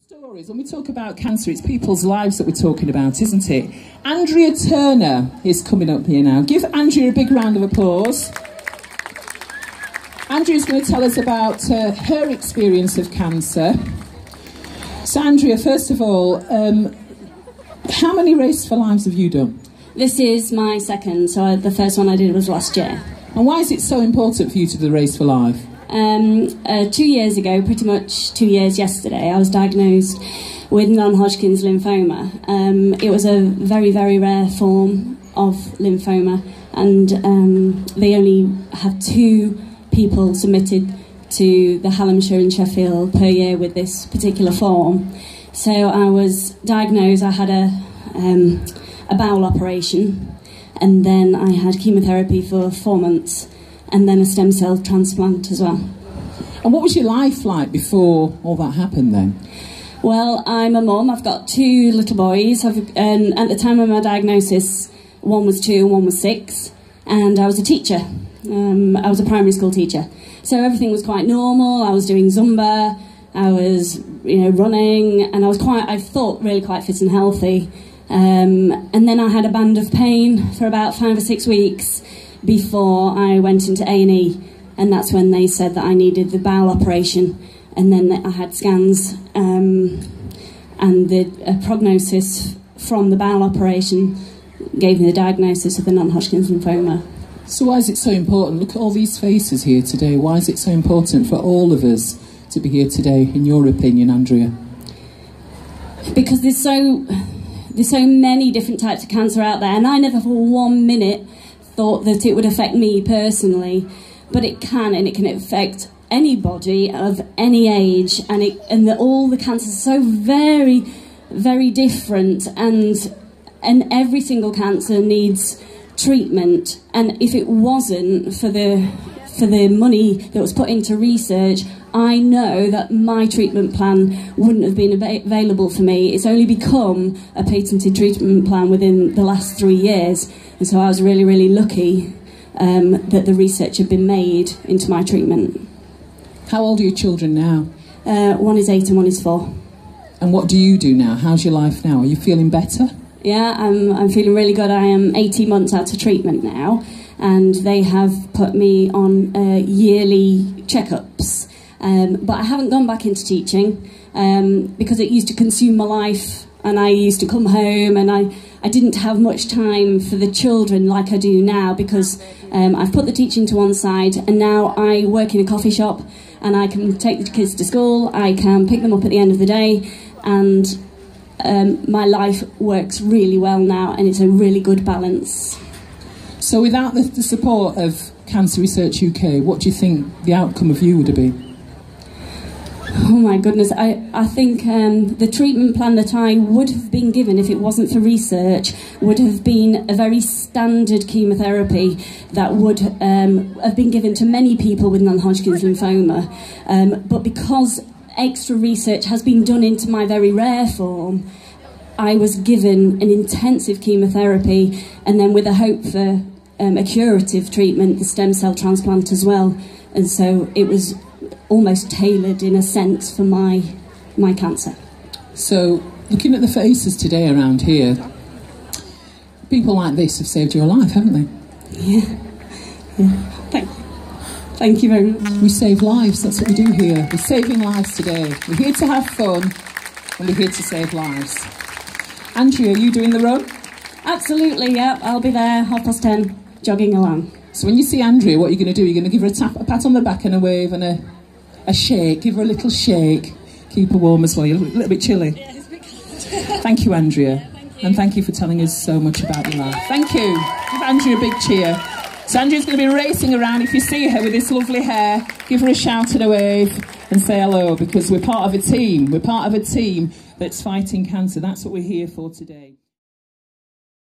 Stories. When we talk about cancer, it's people's lives that we're talking about, isn't it? Andrea Turner is coming up here now. Give Andrea a big round of applause. Andrea's going to tell us about her experience of cancer. So, Andrea, first of all, how many Race for Lives have you done? This is my second, so the first one I did was last year. And why is it so important for you to do the Race for Life? 2 years ago, pretty much 2 years yesterday, I was diagnosed with non-Hodgkin's lymphoma. It was a very, very rare form of lymphoma, and they only have 2 people submitted to the Hallamshire in Sheffield per year with this particular form. So I was diagnosed. I had a bowel operation, and then I had chemotherapy for 4 months, and then a stem cell transplant as well. And what was your life like before all that happened then? Well, I'm a mum. I've got 2 little boys. And at the time of my diagnosis, one was 2 and one was 6, and I was a teacher. I was a primary school teacher. So everything was quite normal. I was doing Zumba, I was running, and I thought really quite fit and healthy. And then I had a band of pain for about 5 or 6 weeks before I went into A&E, and that's when they said that I needed the bowel operation. And then I had scans, and the prognosis from the bowel operation gave me the diagnosis of the non-Hodgkin's lymphoma. So why is it so important? Look at all these faces here today. Why is it so important for all of us to be here today, in your opinion, Andrea? Because there's so many different types of cancer out there, and I never for 1 minute thought that it would affect me personally, but it can, and it can affect anybody of any age, and all the cancers are so very, very different, and every single cancer needs treatment. And if it wasn't for the money that was put into research, I know that my treatment plan wouldn't have been available for me. It's only become a patented treatment plan within the last 3 years, and so I was really, really lucky that the research had been made into my treatment. How old are your children now? One is 8 and one is 4. And what do you do now? How's your life now? Are you feeling better? Yeah, I'm feeling really good. I am 18 months out of treatment now, and they have put me on yearly checkups. But I haven't gone back into teaching because it used to consume my life, and I used to come home and I didn't have much time for the children like I do now, because I've put the teaching to one side, and now I work in a coffee shop, and I can take the kids to school, I can pick them up at the end of the day, and my life works really well now, and it's a really good balance. So without the support of Cancer Research UK, what do you think the outcome of you would have been? Oh my goodness, I think the treatment plan that I would have been given if it wasn't for research would have been a very standard chemotherapy that would have been given to many people with non-Hodgkin's lymphoma. But because extra research has been done into my very rare form, I was given an intensive chemotherapy, and then with a hope for a curative treatment, the stem cell transplant as well. And so it was almost tailored in a sense for my cancer. So looking at the faces today around here, people like this have saved your life, haven't they? Yeah. Thank you very much. We save lives, that's what we do here. We're saving lives today. We're here to have fun, and we're here to save lives. Andrea, are you doing the run? Absolutely, yeah. I'll be there 10:30, jogging along. So when you see Andrea, what are you going to do? You're going to give her a pat on the back and a wave and a shake. Give her a little shake. Keep her warm as well. You're a little bit chilly. Yeah, it's a bit cold. Thank you, Andrea. Thank you. And thank you for telling us so much about your life. Thank you. Give Andrea a big cheer. So Andrea's going to be racing around. If you see her with this lovely hair, give her a shout and a wave and say hello, because we're part of a team. We're part of a team that's fighting cancer. That's what we're here for today.